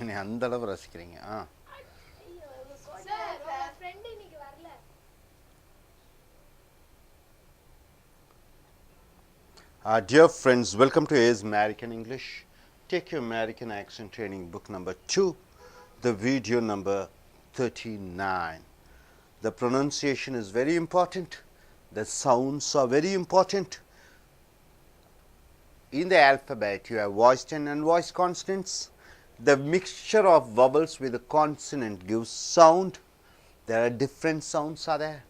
என்னை அந்த அளவு ரசிக்கிறீங்க. Dear friends, welcome to AS American English. Take your American accent training book number 2, the video number 39. The pronunciation is very important. The sounds are very important. In the alphabet, you have voiced and unvoiced consonants. The mixture of vowels with a consonant gives sound. There are different sounds are there.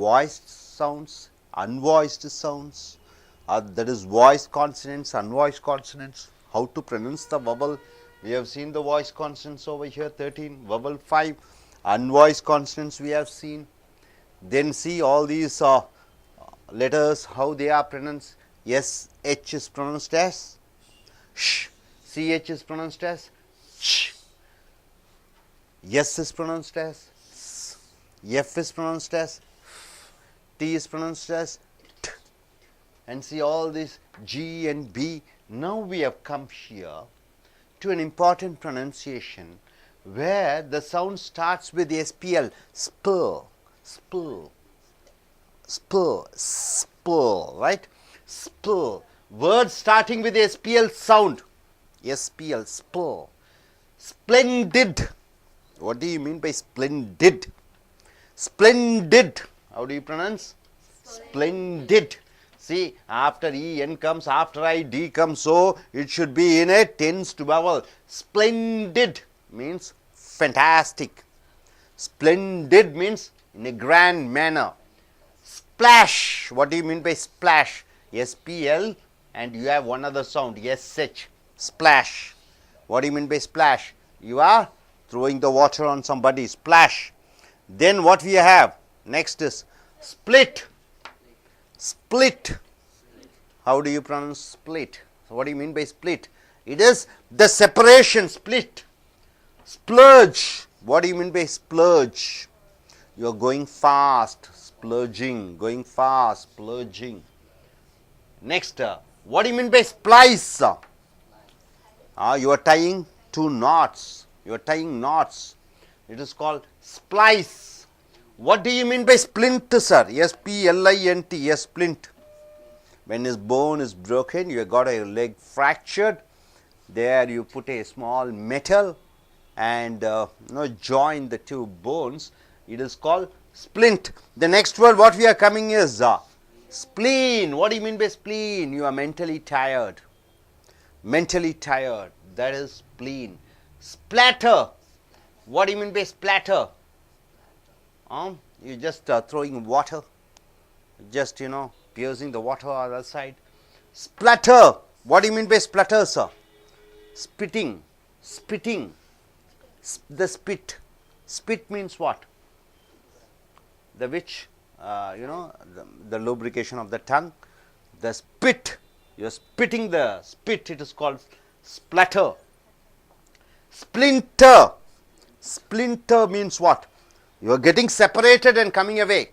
Voiced sounds, unvoiced sounds. That is voiced consonants, unvoiced consonants. How to pronounce the vowel? We have seen the voiced consonants over here, 13, vowel 5. Unvoiced consonants we have seen. Then see all these letters, how they are pronounced. S, H is pronounced as sh. CH is pronounced as ch. S is pronounced as s. F is pronounced as f. T is pronounced as t. And see all this G and B. Now we have come here to an important pronunciation where the sound starts with SPL, spur, spur, spur, spur, right? Spur. Words starting with SPL sound. SPL, spur. Splendid. What do you mean by splendid? Splendid. How do you pronounce? Splendid. See, after EN comes, after ID comes, so it should be in a tensed vowel. Splendid means fantastic. Splendid means in a grand manner. Splash. What do you mean by splash? SPL and you have one other sound, SH. Splash. What do you mean by splash? You are throwing the water on somebody. Splash. Then what we have next is split. Split. How do you pronounce split? So what do you mean by split? It is the separation, split. Splurge. What do you mean by splurge? You are going fast, splurging, going fast, splurging. Next, what do you mean by splice? You are tying two knots. You are tying knots. It is called splice. What do you mean by splint, sir? S-P-L-I-N-T, yes, splint. When his bone is broken, you have got a leg fractured. There you put a small metal and join the two bones. It is called splint. The next word what we are coming is spleen. What do you mean by spleen? You are mentally tired. Mentally tired. That is spleen. Splatter. What do you mean by splatter? You just throwing water. Just piercing the water on the other side. Splatter. What do you mean by splatter, sir? Spitting. Spitting. The spit. Spit means what? The which, the lubrication of the tongue. The spit. You are spitting the spit. It is called splatter. Splinter. Splinter means what? You are getting separated and coming away.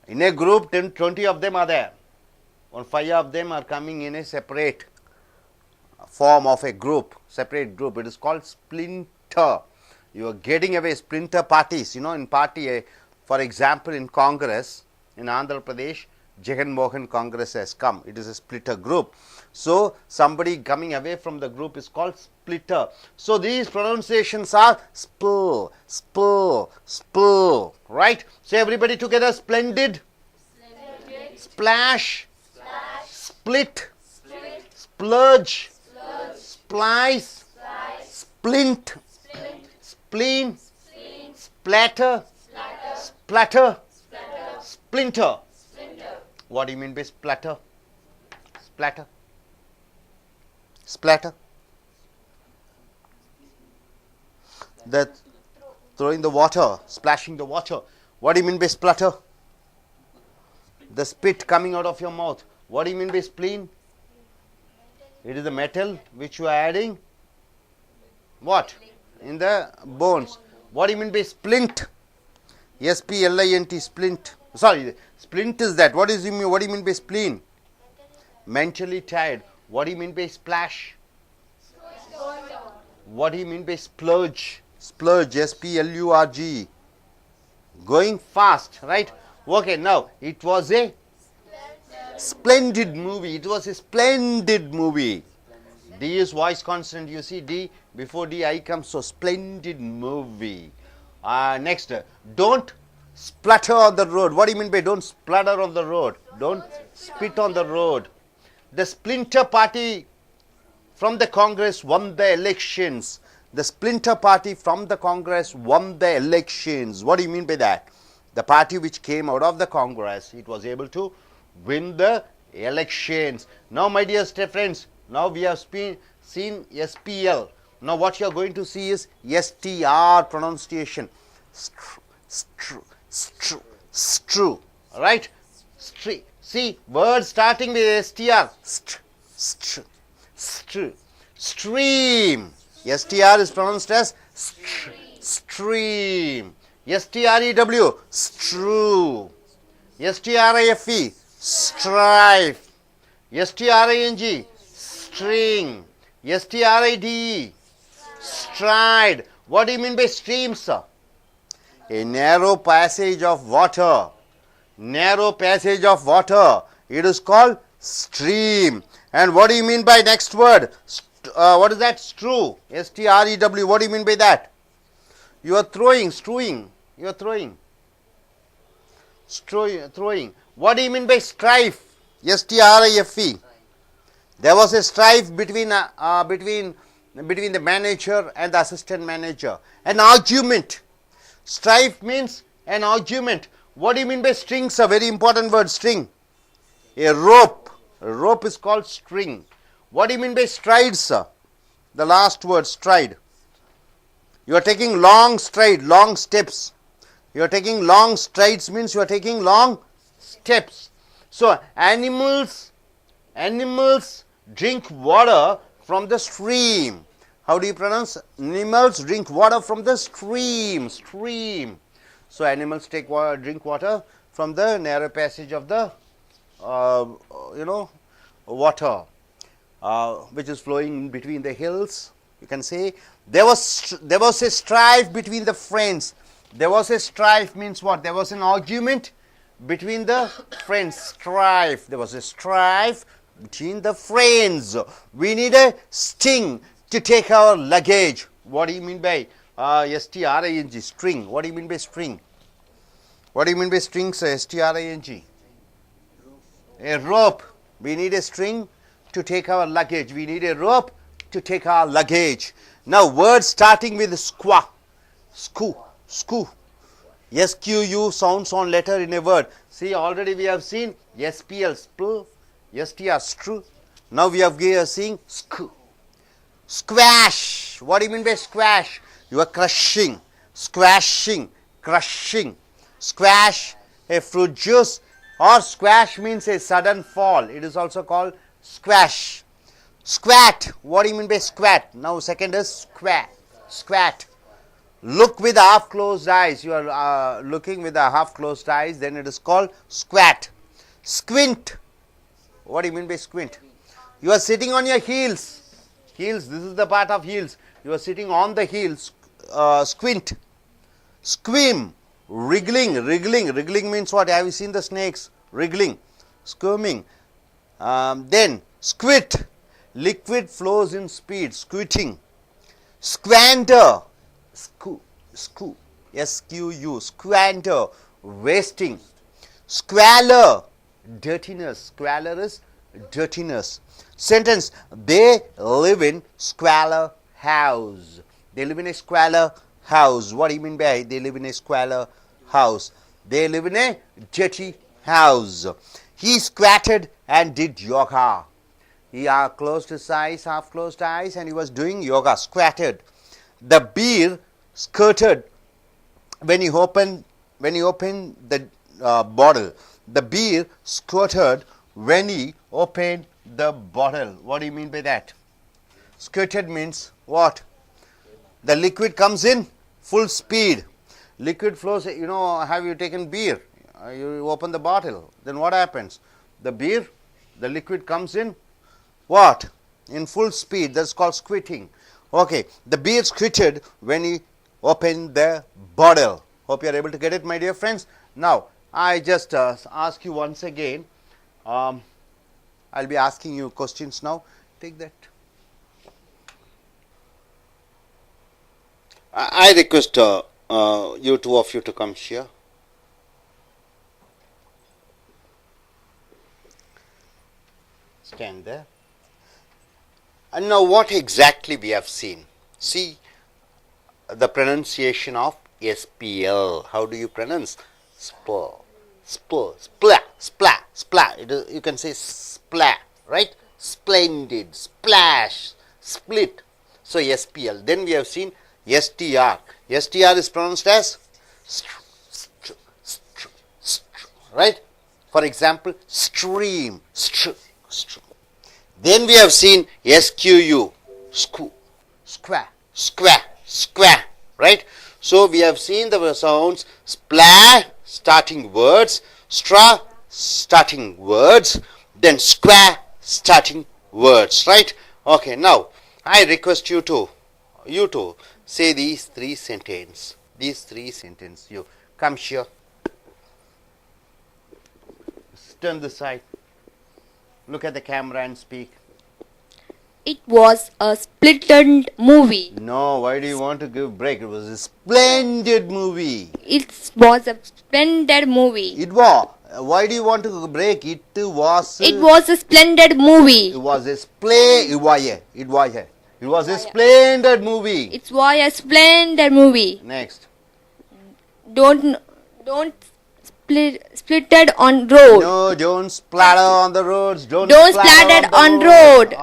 In a group, 10, 20 of them are there. 5 of them are coming in a separate form of a group, separate group. It is called splinter. You are getting away. Splinter parties. In party, for example, in Congress, in Andhra Pradesh, Jagan Mohan Congress has come. It is a splitter group. So, somebody coming away from the group is called splitter. So, these pronunciations are spur, spur, spur, right? So, everybody together, splendid, splendid. Splash, splash. Split, split. Splurge, splurge. Splice, splice. Splint, splint. Spleen, spleen. Splatter, splatter. Splatter, splatter. Splinter. What do you mean by splatter? Splatter. Splatter. That throwing the water, splashing the water. What do you mean by splatter? The spit coming out of your mouth. What do you mean by spleen? It is the metal which you are adding. What? In the bones. What do you mean by splint? S-P-L-I-N-T, splint. Sorry, splint is that. What do you mean by spleen? Mentally tired. What do you mean by splash? What do you mean by splurge? Splurge, S-P-L-U-R-G. Going fast, right? Okay, now it was a splendid movie. It was a splendid movie. D is voice consonant. You see D, before D I comes, so splendid movie. Next, don't splutter on the road. What do you mean by don't splutter on the road? Don't spit on the road. The splinter party from the Congress won the elections. The splinter party from the Congress won the elections. What do you mean by that? The party which came out of the Congress, it was able to win the elections. Now, my dear friends, now we have seen SPL. Now, what you are going to see is STR pronunciation. Stru. Right? See, words starting with STR. Stream. STR is pronounced as stream. STREW, strew. STRIFE, strife. STRING, string. STRIDE, stride. What do you mean by stream, sir? A narrow passage of water. Narrow passage of water. It is called stream. And what do you mean by next word? What is that? Strew. STREW. What do you mean by that? You are throwing, strewing. You are throwing. Throwing. What do you mean by strife? STRIFE. There was a strife between the manager and the assistant manager. An argument. Strife means an argument. What do you mean by strings? A very important word, string. A rope. A rope is called string. What do you mean by strides, sir? The last word, stride. You are taking long stride, long steps. You are taking long strides means you are taking long steps. So, animals drink water from the stream. How do you pronounce? Animals drink water from the stream. Stream. So, animals drink water from the narrow passage of the, water, which is flowing between the hills. You can say there was a strife between the friends. There was a strife means what? There was an argument between the friends. Strife. There was a strife between the friends. We need a sting to take our luggage. What do you mean by STRING? String. What do you mean by string? What do you mean by string, sir? STRING. A rope. We need a string to take our luggage. We need a rope to take our luggage. Now, words starting with squa. Sku. Sku. SQU sounds on letter in a word. See, already we have seen SPL, spl, STR, stru. Now we have seen sku. Squash. What do you mean by squash? You are crushing, squashing, crushing. Squash, a fruit juice, or squash means a sudden fall. It is also called squash. Squat. What do you mean by squat? Now second is squat. Squat. Look with half closed eyes. You are looking with a half closed eyes, then it is called squat. Squint. What do you mean by squint? You are sitting on your heels. Heels, this is the part of heels. You are sitting on the heels. Squint. Squim. Wriggling. Wriggling means what? Have you seen the snakes? Wriggling. Squirming. Then squit. Liquid flows in speed. Squirting. Squander. SQU. Squander. Wasting. Squalor. Dirtiness. Squalor is dirtiness. Sentence. They live in squalor house. They live in a squalor house. What do you mean by they live in a squalor house? They live in a dirty house. He squatted and did yoga. He closed his eyes, half closed eyes, and he was doing yoga. Squatted. The beer skirted when he opened the bottle. The beer skirted when he opened the bottle. What do you mean by that? Skirted means what? The liquid comes in full speed. Liquid flows. Have you taken beer? You open the bottle. Then what happens? The liquid comes in what? In full speed. That's called squirting. Okay, the bee squitted when he opened the bottle. Hope you are able to get it, my dear friends. Now, I just ask you once again. I'll be asking you questions now. Take that. I request you two of you to come here. Stand there. And now what exactly we have seen? See the pronunciation of SPL. How do you pronounce? Spl, spl, spla, spla, spla. You can say splat, right? Splendid, splash, split. So SPL. Then we have seen STR. STR is pronounced as right? For example, stream, Then we have seen SQU, square, right? So we have seen the sounds splat starting words, stra starting words, then square starting words, right? Okay, now I request you to say these three sentences. You come here. Turn the side. Look at the camera and speak. It was a splendid movie. No, why do you want to give break? It was a splendid movie. It was a splendid movie. It was. Why do you want to break? It was. It was a splendid movie. It was a It was a splendid movie. It was a splendid movie. Next. Don't splitted on road. No, don't splatter on the roads. Don't splatter on road.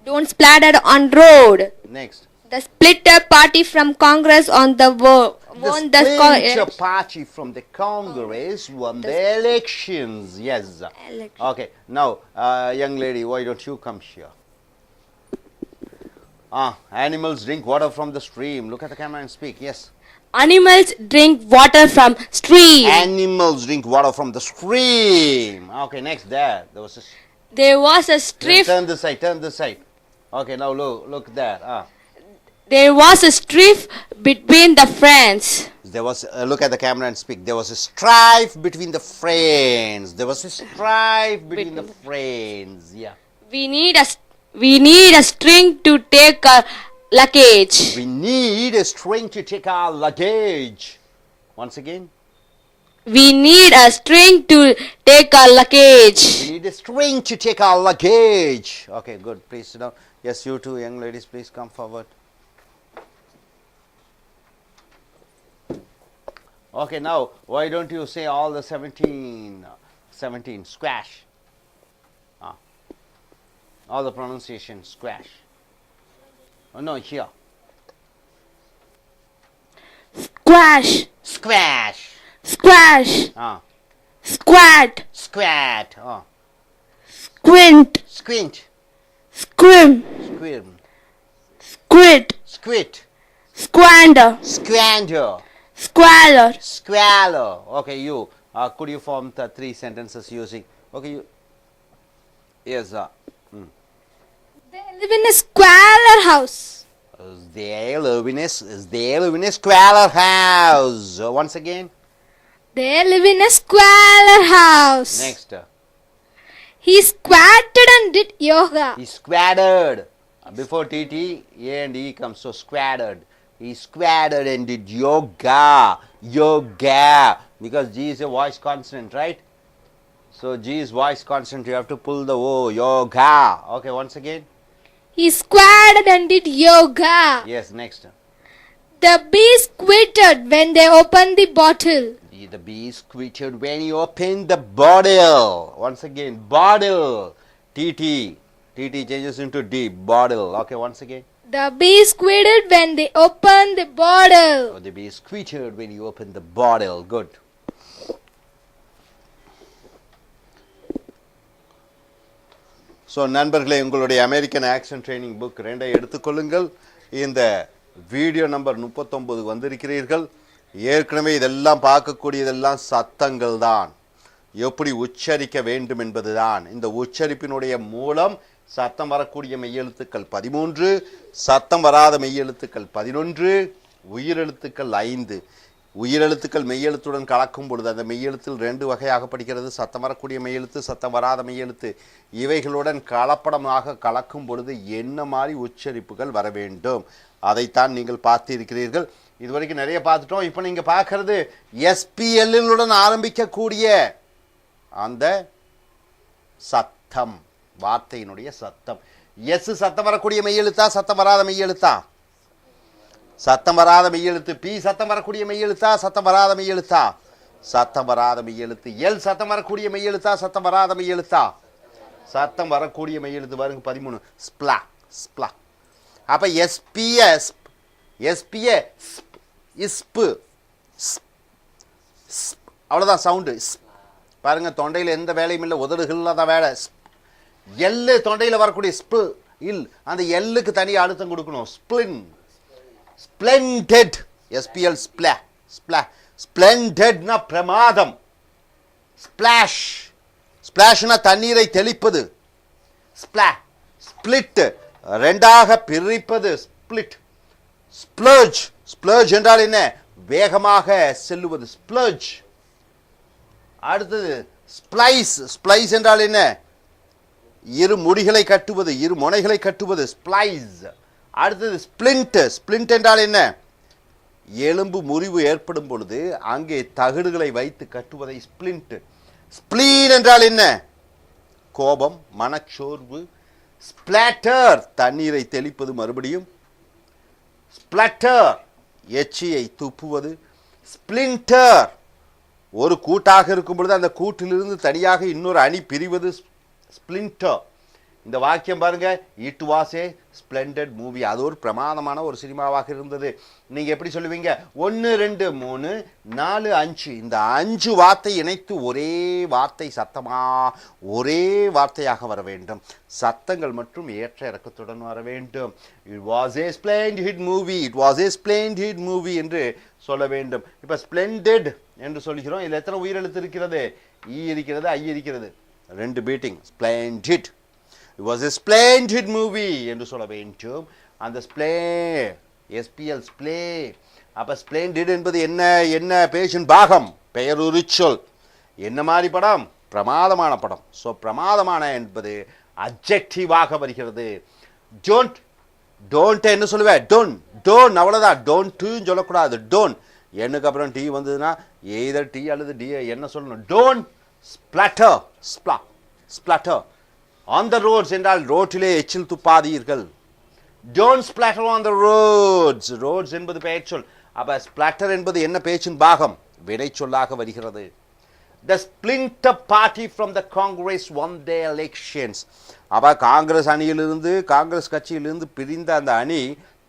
Don't splatter on road. Next. The splitter party from Congress on the won the splitter party from the Congress won the elections. Yes. Okay. Now, young lady, why don't you come here? Animals drink water from the stream. Look at the camera and speak. Yes. Animals drink water from stream. Animals drink water from the stream. Okay, next there was a strife. Turn this side. Okay, now look there. There was a strife between the friends. There was look at the camera and speak. There was a strife between the friends. Yeah. We need a string to take our luggage. We need a string to take our luggage. Once again. We need a string to take our luggage. We need a string to take our luggage. Okay, good. Please sit down. Yes, you two young ladies, please come forward. Okay, now, why don't you say all the 17 squash. All the pronunciation, squash. Oh, no, here. Squash. Squash. Squash. Squat. Squat. Squint. Squint. Scrim. Squirm. Squid. Squid. Squander. Squander. Squalor. Squalor. Okay, you. Could you form the three sentences using? Okay, you. Yes. They live in a squalor house. They live in a squalor house. Once again. They live in a squalor house. Next. He squatted and did yoga. He squatted. Before TT, A and E comes, so squatted. He squatted and did yoga. Because G is a voice consonant, right? So G is voice consonant. You have to pull the O. Yoga. Okay, once again. He squatted and did yoga. Yes, next. The bee squitted when they opened the bottle. The bee squitted when you opened the bottle. Once again, bottle. TT changes into D. Bottle. Okay, once again. The bee squitted when they opened the bottle. Oh, the bee squitted when you opened the bottle. Good. So நண்பர்களே, உங்களுடைய American accent training book 2 எடுத்துக்கொள்ளுங்கள். இந்த video number 39 வந்திருக்கிறீர்கள். ஏற்கனவே இதெல்லாம் பார்க்கக்கூடியதெல்லாம் சத்தங்கள் தான், எப்படி உச்சரிக்க வேண்டும் என்பது தான். இந்த உச்சரிப்பினுடைய மூலம் சத்தம் வரக்கூடிய மெய்யெழுத்துக்கள் 13, சத்தம் வராத மெய்யெழுத்துக்கள் 11, உயிரெழுத்துக்கள் 5. உயிரெழுத்துக்கள் மெய்யெழுத்துடன் கலக்கும் பொழுது அந்த மெய்யெழுத்தில் 2 வகையாக படிக்கிறது. சத்தம் வரக்கூடிய மெய்யெழுத்து, சத்தம் வராத மெய்யெழுத்து. இவைகளுடன் கலப்படமாக கலக்கும் பொழுது என்ன மாதிரி உச்சரிப்புகள் வர வேண்டும் அதைத்தான் நீங்கள் பார்த்திருக்கிறீர்கள். இதுவரைக்கும் நிறைய பார்த்துட்டோம். இப்போ நீங்கள் பார்க்கறது எஸ்பிஎல்லுடன் ஆரம்பிக்கக்கூடிய அந்த சத்தம், வார்த்தையினுடைய சத்தம். எஸ் சத்தம் வரக்கூடிய மெய்யெழுத்தா, சத்தம் வராத மெய்யெழுத்தா? சத்தம் வராத மெய்யெழுத்து. பி சத்தம் வரக்கூடிய மெய்யெழுத்தா, சத்தம் வராத மெய்யெழுத்தா? சத்தம் வராத மெய்யெழுத்து. எல் சத்தம் வரக்கூடிய மெய்யெழுத்தா, சத்தம் வராத மெய்யெழுத்தா? சத்தம் வரக்கூடிய மெய்யெழுத்து பாருங்க 13. ஸ்ப்ளா ஸ்ப்ளா. அப்ப எஸ்பிஎஸ் எஸ்பிஏ இஸ்பு அவ்வளோதான் சவுண்டு. பாருங்க தொண்டையில் எந்த வேலையும் இல்லை, உதடுகள் தான் வேலை. எல்லு தொண்டையில் வரக்கூடிய ஸ்பு இல், அந்த எல்லுக்கு தனி அழுத்தம் கொடுக்கணும். ஸ்பிளின் ஸ்ப்ளெண்டட் எஸ்பிஎல் ஸ்ப்ளா ஸ்ப்ளா. ஸ்ப்ளெண்டட்னா பிரமாதம். ஸ்பிளாஷ் ஸ்பிளாஷ்னா தண்ணீரை தெளிப்பது. ஸ்ப்ளா. ஸ்பிளிட் ரெண்டாக பிரிப்பது. ஸ்பிளிட். ஸ்ப்ளர்ஜ் ஸ்ப்ளர்ஜ் என்றால் என்ன? வேகமாக செல்லுவது. ஸ்ப்ளர்ஜ். அடுத்தது ஸ்ப்ளைஸ். ஸ்ப்ளைஸ் என்றால் என்ன? இரு முடிகளை கட்டுவது, இரு முனைகளை கட்டுவது. ஸ்ப்ளைஸ். அடுத்தது ஸ்பிளிண்ட். ஸ்பிளிண்ட் என்றால் என்ன? எலும்பு முறிவு ஏற்படும் பொழுது அங்கே தகடுகளை வைத்து கட்டுவதை ஸ்பிளிண்ட். ஸ்ப்ளீன் என்றால் என்ன? கோபம், மனச்சோர்வு. ஸ்பிளாட்டர் தண்ணீரை தெளிப்பது. மறுபடியும் ஸ்பிளாட்டர் எச்சியை துப்புவது. ஸ்பிளிண்டர் ஒரு கூட்டாக இருக்கும் பொழுது அந்த கூட்டிலிருந்து தனியாக இன்னொரு அணி பிரிவது. ஸ்பிளிண்டர். இந்த வாக்கியம் பாருங்க, it was a splendid movie. அது ஒரு பிரமாதமான ஒரு சினிமாவாக இருந்தது. நீங்க எப்படி சொல்லுவீங்க? 1 2 3 4 5 இந்த 5 வார்த்தை இணைத்து ஒரே வார்த்தை சத்தமா ஒரே வார்த்தையாக வர வேண்டும். சத்தங்கள் மற்றும் ஏற்ற இறக்கத்துடன் வர வேண்டும். It was a splendid movie, it was a splendid movie என்று சொல்ல வேண்டும். இப்ப ஸ்ப்ளெண்டட் என்று சொல்கிறோம். இதில் எத்தனை உயிரெழுத்து இருக்கிறது? இ இருக்கிறது, ஐ இருக்கிறது. 2 beating. Splendid. It was a splendid movie என்று சொல்ல வேண்டும். அந்த SPL ஸ்ப்ளே. அப்ப ஸ்ப்ளெண்டட் என்பது என்ன? என்ன பேசின் பாகம், பெயருரு சொல். என்ன மாதிரி படம்? பிரமாதமான படம். ஸோ பிரமாதமான என்பது அட்ஜெக்டிவாக வருகிறது. டோன்ட் டோன்ட் என்ன சொல்லுவேன்? டோன் டோன் அவ்வளோதான். டோன்ட்டுன்னு சொல்லக்கூடாது. டோன் என்னுக்கு அப்புறம் டி வந்ததுன்னா எய்தர் டி அல்லது டி என்ன சொல்லணும்? Don't splatter. ஸ்ப்ளா ஸ்பிளாட்டர். ஆன் த ரோட்ஸ் என்றால் ரோட்டிலே எச்சில் துப்பாதீர்கள். Don't splatter on the roads. Roads என்பது பெயர் சொல். அப்ப ஸ்பிளாட்டர் என்பது என்ன பேச்சின் பாகம்? விடை சொல்லாக வருகிறது. The splinter party from the Congress won the elections. அப்ப காங்கிரஸ் அணியிலிருந்து, காங்கிரஸ் கட்சியிலிருந்து பிரிந்த அந்த அணி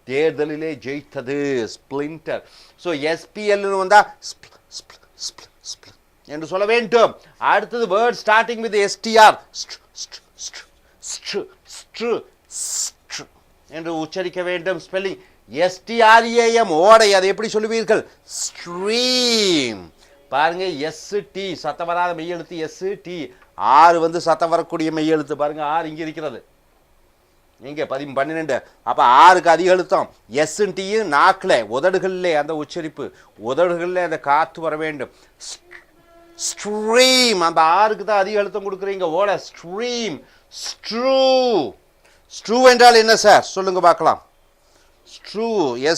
தேர்தலிலே ஜெயித்தது. ஸ்பிளிண்டர். ஸோ எஸ்பிஎல் வந்தா என்று சொல்ல வேண்டும். அடுத்தது வேர்ட் ஸ்டார்டிங் வித் எஸ்டிஆர் என்று உச்சரிக்க வேண்டும். ஸ்பெல்லிங் STREAM ஓடை. அதை எப்படி சொல்லுவீர்கள்? ஸ்ட்ரீம். பாருங்க எஸ் டி சத்தம் வராத மெய்யெழுத்து. S T. ஆறு வந்து சத்தம் வரக்கூடிய மெய்யெழுத்து. பாருங்க ஆறு இங்க இருக்கிறது, இங்க 12. அப்ப ஆறுக்கு அதிக அழுத்தம். எஸ் டி நாக்குல உதடுகளிலே அந்த உச்சரிப்பு, உதடுகளிலே அந்த காத்து வர வேண்டும். ஸ்ட்ரீம். அந்த ஆறுக்கு தான் அதிக அழுத்தம் கொடுக்குறீங்க. ஓட ஸ்ட்ரீம். ஸ்ட்ரூ. ஸ்ட்ரூ என்றால் என்ன சார்? சொல்லுங்க பார்க்கலாம். ஸ்ட்ரூ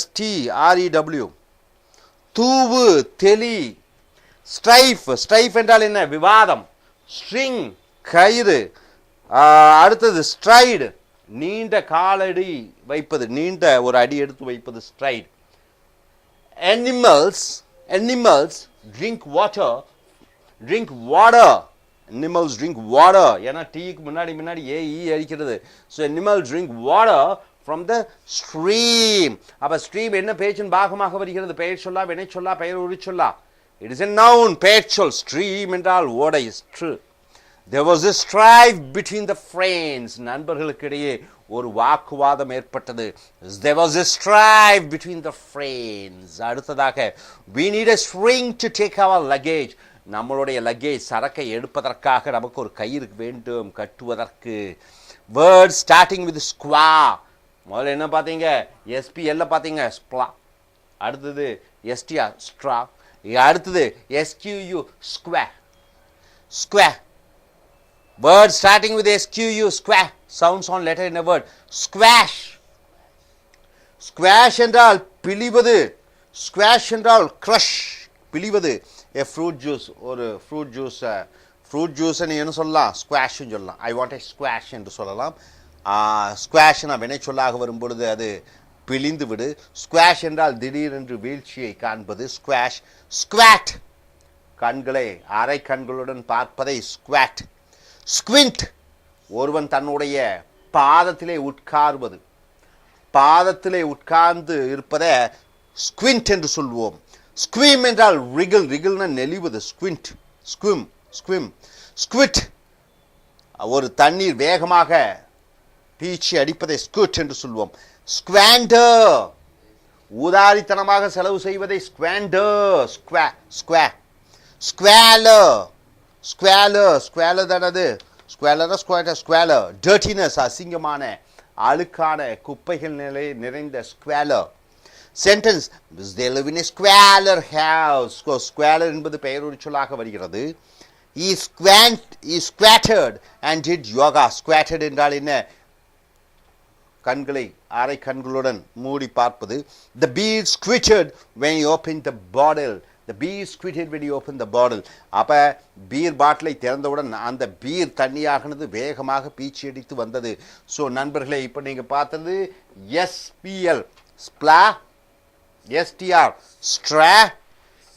STREW. தூவு, தெளி. ஸ்ட்ரைஃப். ஸ்ட்ரைஃப் என்றால் என்ன? விவாதம். ஸ்ட்ரிங் கயிறு. அடுத்தது ஸ்ட்ரைடு, நீண்ட காலடி வைப்பது, நீண்ட ஒரு அடி எடுத்து வைப்பது straight. Animals. Drink water. Animals drink water. ஏன்னா டீக்கு முன்னாடி ஏஇ அடிக்கிறது. So animals drink water from the stream. அப்ப ஸ்ட்ரீம் என்ன பேச்சின் பாகமாக வருகிறது? பெயர் சொல்லா, வினை சொல்லா, பெயர் உரி சொல்லா? It is a noun. பெயர் சொல். ஸ்ட்ரீம் என்றால் ஓடை. There was a strife between the friends. நண்பர்களுக்கு இடையே ஒரு வாக்குவாதம் ஏற்பட்டது. There was a strife between the friends. அடுத்ததாக we need a string to take our luggage. நம்மளுடைய லக்கேஜ் சரக்கை எடுப்பதற்காக நமக்கு ஒரு கயிறு வேண்டும் கட்டுவதற்கு. Word starting with square. முதல்ல என்ன பார்த்தீங்க? SPL பார்த்தீங்க ஸ்ப்ளா. அடுத்தது STR ஸ்ட்ரா. அடுத்தது SQU square. Square. Word starting with SQU square. Sounds on letter in a word. Squash. Squash என்றால் பிழிவது. Squash என்றால் crush. பிழிவது. A fruit juice. ஒரு fruit juice. Fruit juice நீ என்ன சொல்லலாம்? Squash ன்னு சொல்லலாம். I want a squash என்று சொல்லலாம். Squash நான் வினைச்சொல்லாக வரும்பொழுது அது பிழிந்து விடு. Squash என்றால் திடீரென்று வீழ்ச்சியை காண்பது. Squash. Squat. கண்களை அரை கண்களுடன் பார்ப்பதை squat. Squint. ஒருவன் தன்னுடைய பாதத்திலே உட்கார்வது. பாதத்திலே உட்கார்ந்து இருப்பதை ஸ்குவிண்ட் என்று சொல்வோம். ஸ்குவீம் என்றால் ரிகிள். ரிகிள்னா நெளிவது. ஸ்குவிண்ட். ஸ்குவிம். ஸ்குவிம். ஸ்குவிட். ஒரு தண்ணீர் வேகமாக பீச்சி அடிப்பதை ஸ்குவிட் என்று சொல்வோம். ஸ்குவாண்டர். ஊதாரித்தனமாக செலவு செய்வதை ஸ்குவாண்டர். ஸ்குவா. ஸ்குவாலர். ஸ்குவாலர். ஸ்குவாலர் தானது? ஸ்குவாலர் ஸ்குவாலர். ஸ்குவாலர். டர்ட்டினஸ் அசிங்கமான அழுக்கான குப்பைகள் நிறைந்த squalor. Sentence they live in a squalor house. Squalor என்பது பெயரொரு சொல்லாக வருகிறது. he squatted and did yoga. Squatted என்றால் என்ன? கண்களை அரை கண்களுடன் மூடி பார்ப்பது. The beer squittered when you opened the bottle. The beer squittered when you opened the bottle. அப்ப பீர் பாட்டிலை திறந்தவுடன் அந்த பீர் தண்ணியாகனது வேகமாக பீச்சி அடித்து வந்தது. ஸோ நண்பர்களே, இப்போ நீங்க பார்த்தது SPL ஸ்ப்ளா, STR ஸ்ட்ரா,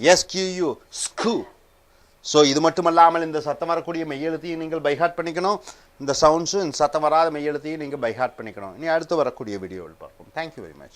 SQU ஸ்கு. ஸோ இது மட்டுமல்லாமல் இந்த சத்தம் வரக்கூடிய மெய்யெழுத்தையும் நீங்கள் பைஹார்ட் பண்ணிக்கணும். இந்த சவுண்ட்ஸும் இந்த சத்தம் வராத மெய்யெழுத்தையும் நீங்கள் பைஹார்ட் பண்ணிக்கணும். இனி அடுத்து வரக்கூடிய வீடியோவில் பார்ப்போம். Thank you very much.